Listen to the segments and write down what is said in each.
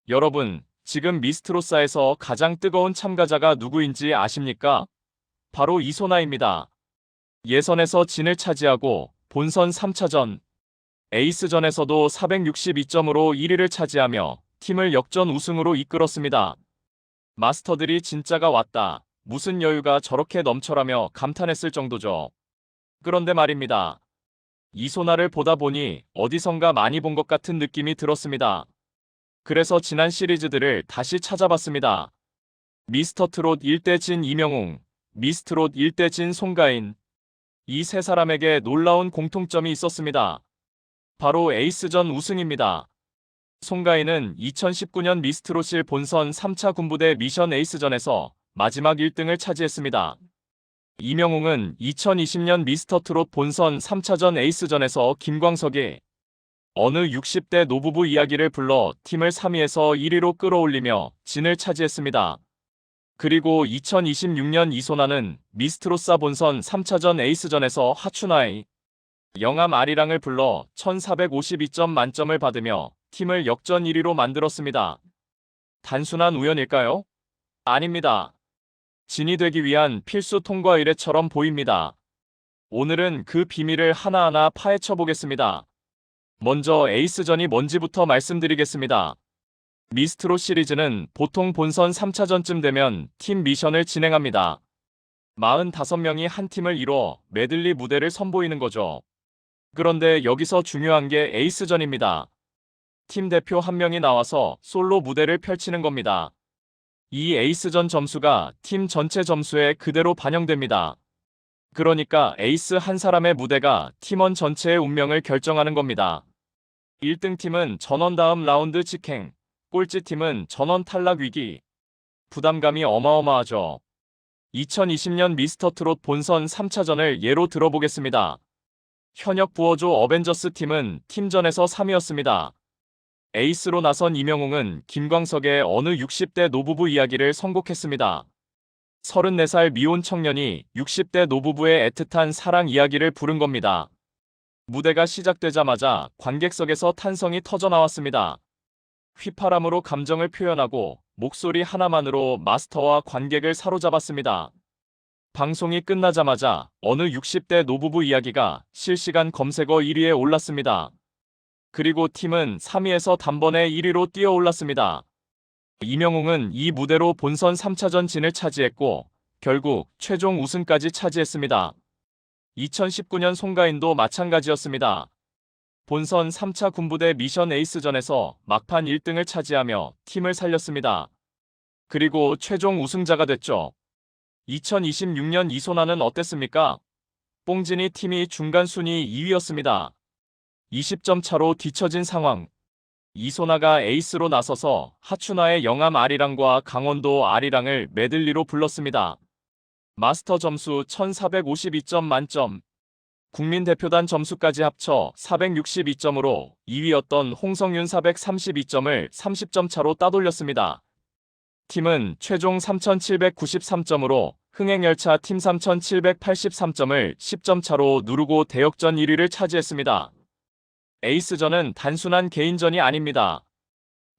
여러분, 지금 미스트로사에서 가장 뜨거운 참가자가 누구인지 아십니까? 바로 이소나입니다. 예선에서 진을 차지하고 본선 3차전, 에이스전에서도 462점으로 1위를 차지하며 팀을 역전 우승으로 이끌었습니다. 마스터들이 진짜가 왔다. 무슨 여유가 저렇게 넘쳐라며 감탄했을 정도죠. 그런데 말입니다. 이소나를 보다 보니 어디선가 많이 본 것 같은 느낌이 들었습니다. 그래서 지난 시리즈들을 다시 찾아봤습니다. 미스터 트롯 1대 진 이명웅, 미스트롯 1대 진 송가인. 이 세 사람에게 놀라운 공통점이 있었습니다. 바로 에이스전 우승입니다. 송가인은 2019년 미스트롯실 본선 3차 군부대 미션 에이스전에서 마지막 1등을 차지했습니다. 이명웅은 2020년 미스터 트롯 본선 3차전 에이스전에서 김광석이 어느 60대 노부부 이야기를 불러 팀을 3위에서 1위로 끌어올리며 진을 차지했습니다. 그리고 2026년 이소나는 미스트로사 본선 3차전 에이스전에서 하춘아의 영암 아리랑을 불러 1452점 만점을 받으며 팀을 역전 1위로 만들었습니다. 단순한 우연일까요? 아닙니다. 진이 되기 위한 필수 통과 의례처럼 보입니다. 오늘은 그 비밀을 하나하나 파헤쳐 보겠습니다. 먼저 에이스전이 뭔지부터 말씀드리겠습니다. 미스트롯 시리즈는 보통 본선 3차전쯤 되면 팀 미션을 진행합니다. 45명이 한 팀을 이뤄 메들리 무대를 선보이는 거죠. 그런데 여기서 중요한 게 에이스전입니다. 팀 대표 한 명이 나와서 솔로 무대를 펼치는 겁니다. 이 에이스전 점수가 팀 전체 점수에 그대로 반영됩니다. 그러니까 에이스 한 사람의 무대가 팀원 전체의 운명을 결정하는 겁니다. 1등 팀은 전원 다음 라운드 직행, 꼴찌 팀은 전원 탈락 위기. 부담감이 어마어마하죠. 2020년 미스터 트롯 본선 3차전을 예로 들어보겠습니다. 현역 부어조 어벤져스 팀은 팀전에서 3위였습니다. 에이스로 나선 이명웅은 김광석의 어느 60대 노부부 이야기를 선곡했습니다. 34살 미혼 청년이 60대 노부부의 애틋한 사랑 이야기를 부른 겁니다. 무대가 시작되자마자 관객석에서 탄성이 터져나왔습니다. 휘파람으로 감정을 표현하고 목소리 하나만으로 마스터와 관객을 사로잡았습니다. 방송이 끝나자마자 어느 60대 노부부 이야기가 실시간 검색어 1위에 올랐습니다. 그리고 팀은 3위에서 단번에 1위로 뛰어올랐습니다. 이명웅은 이 무대로 본선 3차전 진을 차지했고 결국 최종 우승까지 차지했습니다. 2019년 송가인도 마찬가지였습니다. 본선 3차 군부대 미션 에이스전에서 막판 1등을 차지하며 팀을 살렸습니다. 그리고 최종 우승자가 됐죠. 2026년 이소나는 어땠습니까? 뽕진이 팀이 중간 순위 2위였습니다. 20점 차로 뒤처진 상황. 이소나가 에이스로 나서서 하춘아의 영암 아리랑과 강원도 아리랑을 메들리로 불렀습니다. 마스터 점수 1452점 만점. 국민대표단 점수까지 합쳐 462점으로 2위였던 홍성윤 432점을 30점 차로 따돌렸습니다. 팀은 최종 3793점으로 흥행열차 팀 3783점을 10점 차로 누르고 대역전 1위를 차지했습니다. 에이스전은 단순한 개인전이 아닙니다.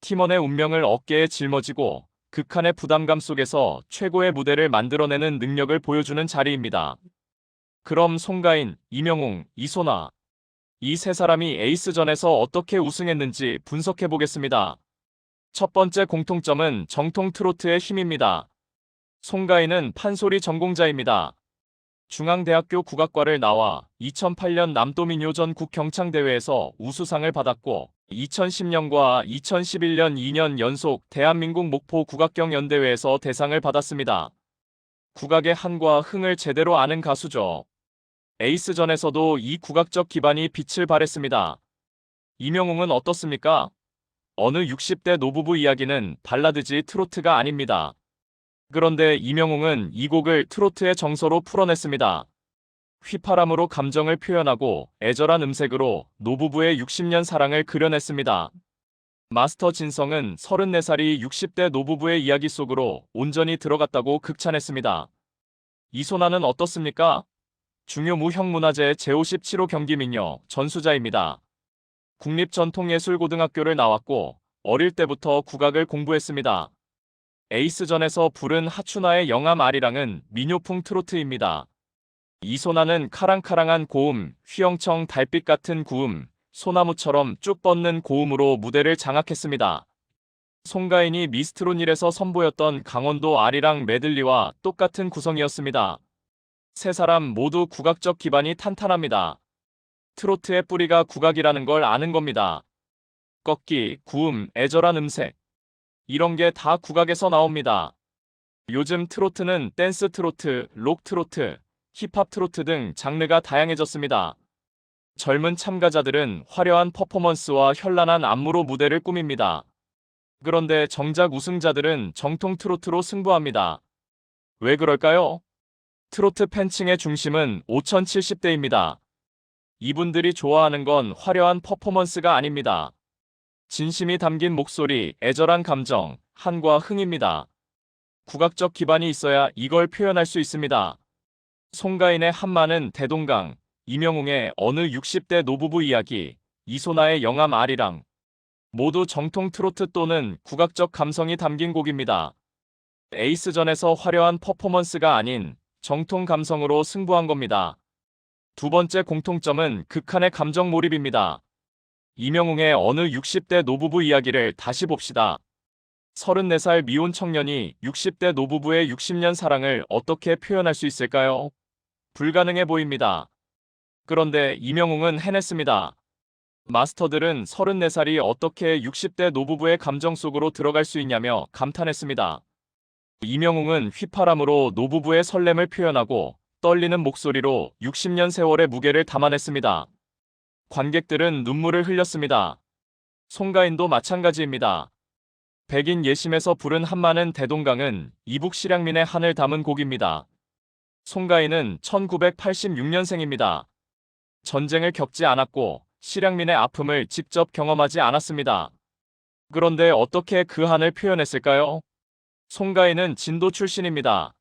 팀원의 운명을 어깨에 짊어지고 극한의 부담감 속에서 최고의 무대를 만들어내는 능력을 보여주는 자리입니다. 그럼 송가인, 이명웅, 이소나 이 세 사람이 에이스전에서 어떻게 우승했는지 분석해보겠습니다. 첫 번째 공통점은 정통 트로트의 힘입니다. 송가인은 판소리 전공자입니다. 중앙대학교 국악과를 나와 2008년 남도민요 전국 경창대회에서 우수상을 받았고 2010년과 2011년 2년 연속 대한민국 목포 국악경연대회에서 대상을 받았습니다. 국악의 한과 흥을 제대로 아는 가수죠. 에이스전에서도 이 국악적 기반이 빛을 발했습니다. 이명웅은 어떻습니까? 어느 60대 노부부 이야기는 발라드지 트로트가 아닙니다. 그런데 이명웅은 이 곡을 트로트의 정서로 풀어냈습니다. 휘파람으로 감정을 표현하고 애절한 음색으로 노부부의 60년 사랑을 그려냈습니다. 마스터 진성은 34살이 60대 노부부의 이야기 속으로 온전히 들어갔다고 극찬했습니다. 이소나는 어떻습니까? 중요무형문화재 제57호 경기민요 전수자입니다. 국립전통예술고등학교를 나왔고 어릴 때부터 국악을 공부했습니다. 에이스전에서 부른 하춘화의 영암 아리랑은 민요풍 트로트입니다. 이소나는 카랑카랑한 고음, 휘영청 달빛 같은 구음, 소나무처럼 쭉 뻗는 고음으로 무대를 장악했습니다. 송가인이 미스트롯1에서 선보였던 강원도 아리랑 메들리와 똑같은 구성이었습니다. 세 사람 모두 국악적 기반이 탄탄합니다. 트로트의 뿌리가 국악이라는 걸 아는 겁니다. 꺾기, 구음, 애절한 음색. 이런 게 다 국악에서 나옵니다. 요즘 트로트는 댄스 트로트, 록 트로트, 힙합 트로트 등 장르가 다양해졌습니다. 젊은 참가자들은 화려한 퍼포먼스와 현란한 안무로 무대를 꾸밉니다. 그런데 정작 우승자들은 정통 트로트로 승부합니다. 왜 그럴까요? 트로트 팬층의 중심은 5070대입니다. 이분들이 좋아하는 건 화려한 퍼포먼스가 아닙니다. 진심이 담긴 목소리, 애절한 감정, 한과 흥입니다. 국악적 기반이 있어야 이걸 표현할 수 있습니다. 송가인의 한마는 대동강, 임영웅의 어느 60대 노부부 이야기, 이소나의 영암 아리랑. 모두 정통 트로트 또는 국악적 감성이 담긴 곡입니다. 에이스전에서 화려한 퍼포먼스가 아닌 정통 감성으로 승부한 겁니다. 두 번째 공통점은 극한의 감정 몰입입니다. 임영웅의 어느 60대 노부부 이야기를 다시 봅시다. 34살 미혼 청년이 60대 노부부의 60년 사랑을 어떻게 표현할 수 있을까요? 불가능해 보입니다. 그런데 임영웅은 해냈습니다. 마스터들은 34살이 어떻게 60대 노부부의 감정 속으로 들어갈 수 있냐며 감탄했습니다. 임영웅은 휘파람으로 노부부의 설렘을 표현하고 떨리는 목소리로 60년 세월의 무게를 담아냈습니다. 관객들은 눈물을 흘렸습니다. 송가인도 마찬가지입니다. 백인 예심에서 부른 한마는 대동강은 이북 실향민의 한을 담은 곡입니다. 송가인은 1986년생입니다. 전쟁을 겪지 않았고 실향민의 아픔을 직접 경험하지 않았습니다. 그런데 어떻게 그 한을 표현했을까요? 송가인은 진도 출신입니다.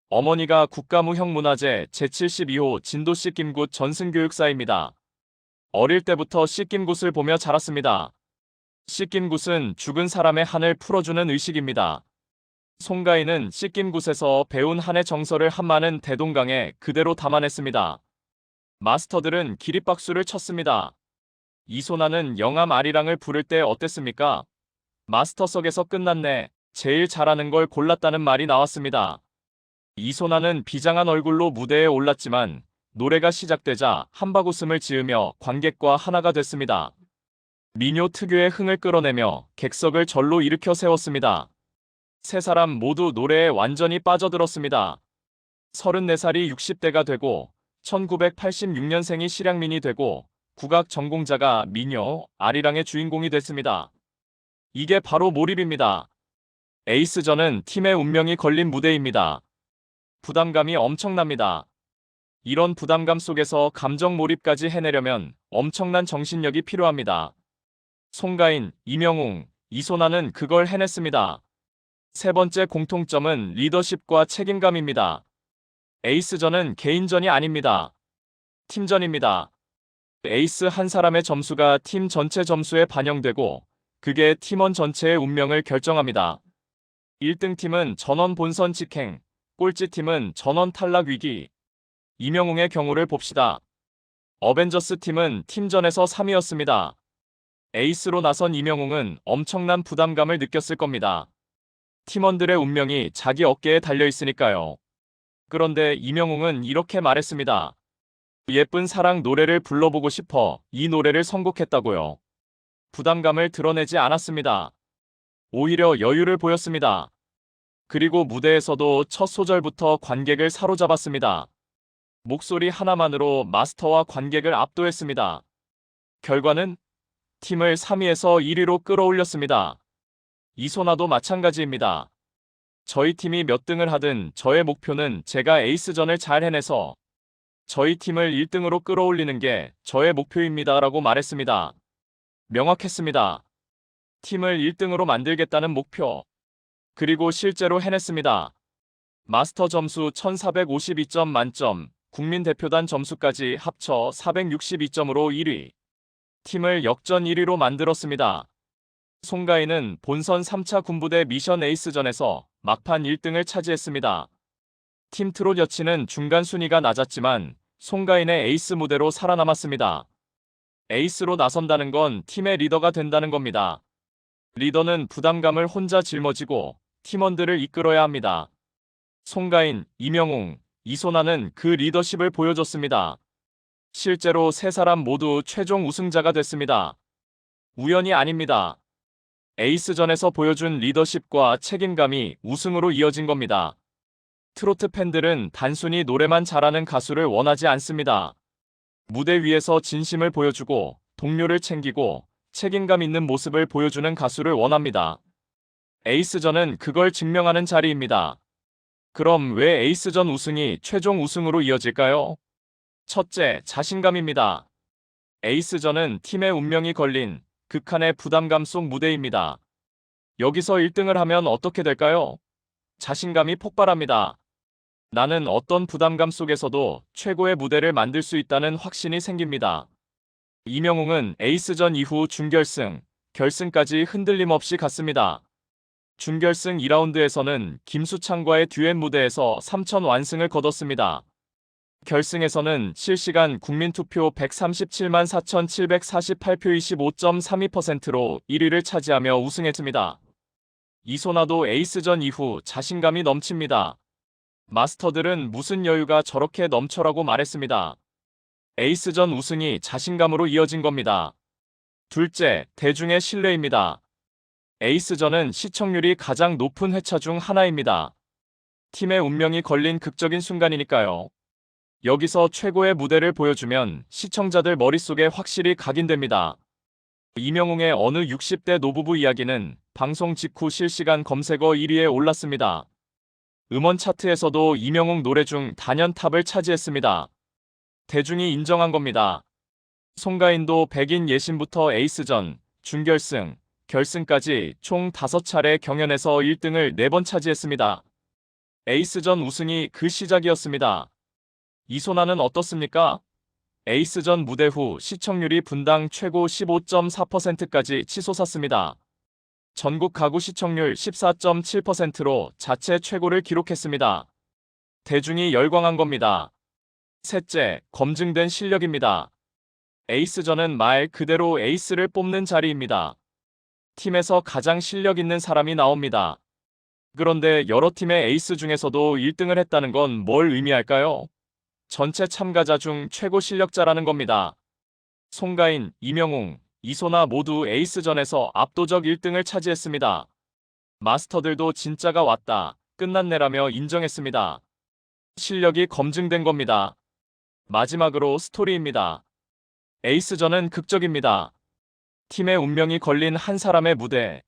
어머니가 국가무형문화재 제72호 진도 씻김굿 전승교육사입니다. 어릴 때부터 씻김굿을 보며 자랐습니다. 씻김굿은 죽은 사람의 한을 풀어주는 의식입니다. 송가인은 씻김굿에서 배운 한의 정서를 한마는 대동강에 그대로 담아냈습니다. 마스터들은 기립박수를 쳤습니다. 이소나는 영암 아리랑을 부를 때 어땠습니까? 마스터석에서 끝났네. 제일 잘하는 걸 골랐다는 말이 나왔습니다. 이소나는 비장한 얼굴로 무대에 올랐지만 노래가 시작되자 한박웃음을 지으며 관객과 하나가 됐습니다. 민요 특유의 흥을 끌어내며 객석을 절로 일으켜 세웠습니다. 세 사람 모두 노래에 완전히 빠져들었습니다. 34살이 60대가 되고 1986년생이 실향민이 되고 국악 전공자가 민요, 아리랑의 주인공이 됐습니다. 이게 바로 몰입입니다. 에이스전은 팀의 운명이 걸린 무대입니다. 부담감이 엄청납니다. 이런 부담감 속에서 감정 몰입까지 해내려면 엄청난 정신력이 필요합니다. 송가인, 임영웅, 이소나는 그걸 해냈습니다. 세 번째 공통점은 리더십과 책임감입니다. 에이스전은 개인전이 아닙니다. 팀전입니다. 에이스 한 사람의 점수가 팀 전체 점수에 반영되고 그게 팀원 전체의 운명을 결정합니다. 1등 팀은 전원 본선 직행, 꼴찌팀은 전원 탈락 위기. 임영웅의 경우를 봅시다. 어벤져스 팀은 팀전에서 3위였습니다. 에이스로 나선 임영웅은 엄청난 부담감을 느꼈을 겁니다. 팀원들의 운명이 자기 어깨에 달려 있으니까요. 그런데 임영웅은 이렇게 말했습니다. 예쁜 사랑 노래를 불러보고 싶어 이 노래를 선곡했다고요. 부담감을 드러내지 않았습니다. 오히려 여유를 보였습니다. 그리고 무대에서도 첫 소절부터 관객을 사로잡았습니다. 목소리 하나만으로 마스터와 관객을 압도했습니다. 결과는 팀을 3위에서 1위로 끌어올렸습니다. 이소나도 마찬가지입니다. 저희 팀이 몇 등을 하든 저의 목표는 제가 에이스전을 잘 해내서 저희 팀을 1등으로 끌어올리는 게 저의 목표입니다. 라고 말했습니다. 명확했습니다. 팀을 1등으로 만들겠다는 목표. 그리고 실제로 해냈습니다. 마스터 점수 1452점 만점, 국민대표단 점수까지 합쳐 462점으로 1위. 팀을 역전 1위로 만들었습니다. 송가인은 본선 3차 군부대 미션 에이스전에서 막판 1등을 차지했습니다. 팀 트롯 여친은 중간 순위가 낮았지만 송가인의 에이스 무대로 살아남았습니다. 에이스로 나선다는 건 팀의 리더가 된다는 겁니다. 리더는 부담감을 혼자 짊어지고 팀원들을 이끌어야 합니다. 송가인, 임영웅, 이소나는 그 리더십을 보여줬습니다. 실제로 세 사람 모두 최종 우승자가 됐습니다. 우연이 아닙니다. 에이스전에서 보여준 리더십과 책임감이 우승으로 이어진 겁니다. 트로트 팬들은 단순히 노래만 잘하는 가수를 원하지 않습니다. 무대 위에서 진심을 보여주고 동료를 챙기고 책임감 있는 모습을 보여주는 가수를 원합니다. 에이스전은 그걸 증명하는 자리입니다. 그럼 왜 에이스전 우승이 최종 우승으로 이어질까요? 첫째, 자신감입니다. 에이스전은 팀의 운명이 걸린 극한의 부담감 속 무대입니다. 여기서 1등을 하면 어떻게 될까요? 자신감이 폭발합니다. 나는 어떤 부담감 속에서도 최고의 무대를 만들 수 있다는 확신이 생깁니다. 임영웅은 에이스전 이후 준결승, 결승까지 흔들림 없이 갔습니다. 준결승 2라운드에서는 김수창과의 듀엣 무대에서 3천 완승을 거뒀습니다. 결승에서는 실시간 국민투표 137만 4,748표 25.32%로 1위를 차지하며 우승했습니다. 이소나도 에이스전 이후 자신감이 넘칩니다. 마스터들은 무슨 여유가 저렇게 넘쳐라고 말했습니다. 에이스전 우승이 자신감으로 이어진 겁니다. 둘째, 대중의 신뢰입니다. 에이스전은 시청률이 가장 높은 회차 중 하나입니다. 팀의 운명이 걸린 극적인 순간이니까요. 여기서 최고의 무대를 보여주면 시청자들 머릿속에 확실히 각인됩니다. 임영웅의 어느 60대 노부부 이야기는 방송 직후 실시간 검색어 1위에 올랐습니다. 음원 차트에서도 임영웅 노래 중 단연탑을 차지했습니다. 대중이 인정한 겁니다. 송가인도 백인 예신부터 에이스전, 준결승, 결승까지 총 5차례 경연에서 1등을 4번 차지했습니다. 에이스전 우승이 그 시작이었습니다. 이소나는 어떻습니까? 에이스전 무대 후 시청률이 분당 최고 15.4%까지 치솟았습니다. 전국 가구 시청률 14.7%로 자체 최고를 기록했습니다. 대중이 열광한 겁니다. 셋째, 검증된 실력입니다. 에이스전은 말 그대로 에이스를 뽑는 자리입니다. 팀에서 가장 실력 있는 사람이 나옵니다. 그런데 여러 팀의 에이스 중에서도 1등을 했다는 건 뭘 의미할까요? 전체 참가자 중 최고 실력자라는 겁니다. 송가인, 임영웅, 이소나 모두 에이스전에서 압도적 1등을 차지했습니다. 마스터들도 진짜가 왔다, 끝났네라며 인정했습니다. 실력이 검증된 겁니다. 마지막으로 스토리입니다. 에이스전은 극적입니다. 팀의 운명이 걸린 한 사람의 무대.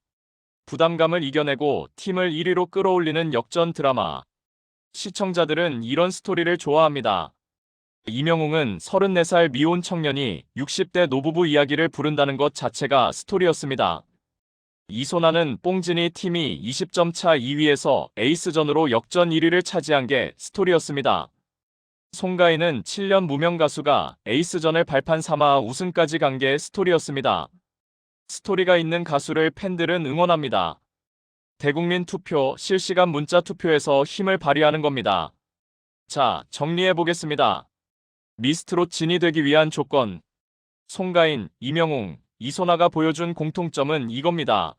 부담감을 이겨내고 팀을 1위로 끌어올리는 역전 드라마. 시청자들은 이런 스토리를 좋아합니다. 임영웅은 34살 미혼 청년이 60대 노부부 이야기를 부른다는 것 자체가 스토리였습니다. 이소나는 뽕진이 팀이 20점 차 2위에서 에이스전으로 역전 1위를 차지한 게 스토리였습니다. 송가인은 7년 무명 가수가 에이스전을 발판 삼아 우승까지 간 게 스토리였습니다. 스토리가 있는 가수를 팬들은 응원합니다. 대국민 투표, 실시간 문자 투표에서 힘을 발휘하는 겁니다. 자, 정리해보겠습니다. 미스트롯 진이 되기 위한 조건. 송가인, 임영웅, 이소나가 보여준 공통점은 이겁니다.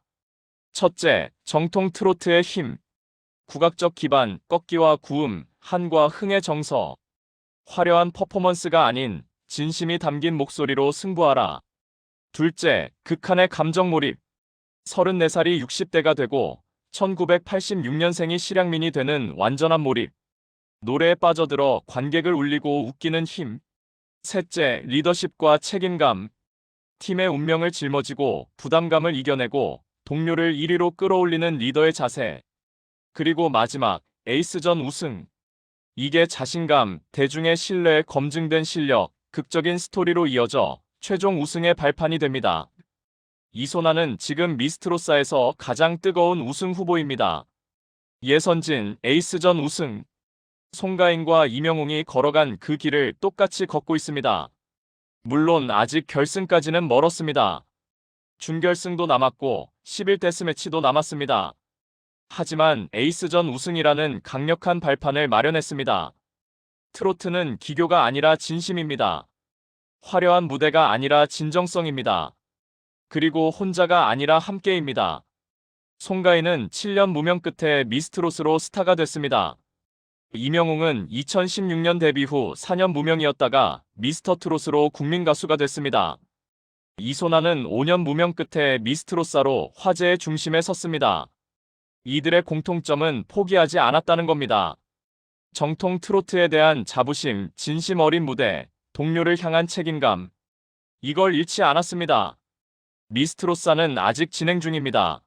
첫째, 정통 트로트의 힘. 국악적 기반, 꺾기와 구음, 한과 흥의 정서. 화려한 퍼포먼스가 아닌 진심이 담긴 목소리로 승부하라. 둘째, 극한의 감정 몰입. 34살이 60대가 되고 1986년생이 실향민이 되는 완전한 몰입. 노래에 빠져들어 관객을 울리고 웃기는 힘. 셋째, 리더십과 책임감. 팀의 운명을 짊어지고 부담감을 이겨내고 동료를 1위로 끌어올리는 리더의 자세. 그리고 마지막, 에이스전 우승. 이게 자신감, 대중의 신뢰에 검증된 실력, 극적인 스토리로 이어져 최종 우승의 발판이 됩니다. 이소나는 지금 미스트롯사에서 가장 뜨거운 우승 후보입니다. 예선진, 에이스전 우승. 송가인과 임영웅이 걸어간 그 길을 똑같이 걷고 있습니다. 물론 아직 결승까지는 멀었습니다. 준결승도 남았고 11데스매치도 남았습니다. 하지만 에이스전 우승이라는 강력한 발판을 마련했습니다. 트로트는 기교가 아니라 진심입니다. 화려한 무대가 아니라 진정성입니다. 그리고 혼자가 아니라 함께입니다. 송가인은 7년 무명 끝에 미스트롯으로 스타가 됐습니다. 이명웅은 2016년 데뷔 후 4년 무명이었다가 미스터트롯으로 국민가수가 됐습니다. 이소나는 5년 무명 끝에 미스트롯사로 화제의 중심에 섰습니다. 이들의 공통점은 포기하지 않았다는 겁니다. 정통 트로트에 대한 자부심, 진심 어린 무대, 동료를 향한 책임감. 이걸 잃지 않았습니다. 미스트롯사는 아직 진행 중입니다.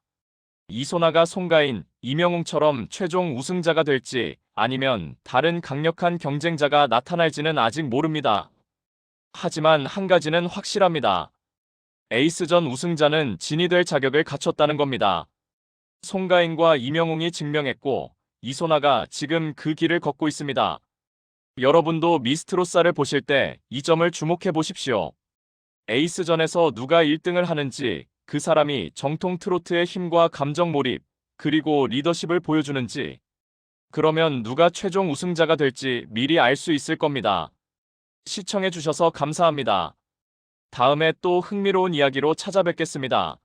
이소나가 송가인, 이명웅처럼 최종 우승자가 될지 아니면 다른 강력한 경쟁자가 나타날지는 아직 모릅니다. 하지만 한 가지는 확실합니다. 에이스전 우승자는 진이 될 자격을 갖췄다는 겁니다. 송가인과 이명웅이 증명했고 이소나가 지금 그 길을 걷고 있습니다. 여러분도 미스트롯사를 보실 때 이 점을 주목해 보십시오. 에이스전에서 누가 1등을 하는지, 그 사람이 정통 트로트의 힘과 감정 몰입, 그리고 리더십을 보여주는지, 그러면 누가 최종 우승자가 될지 미리 알 수 있을 겁니다. 시청해 주셔서 감사합니다. 다음에 또 흥미로운 이야기로 찾아뵙겠습니다.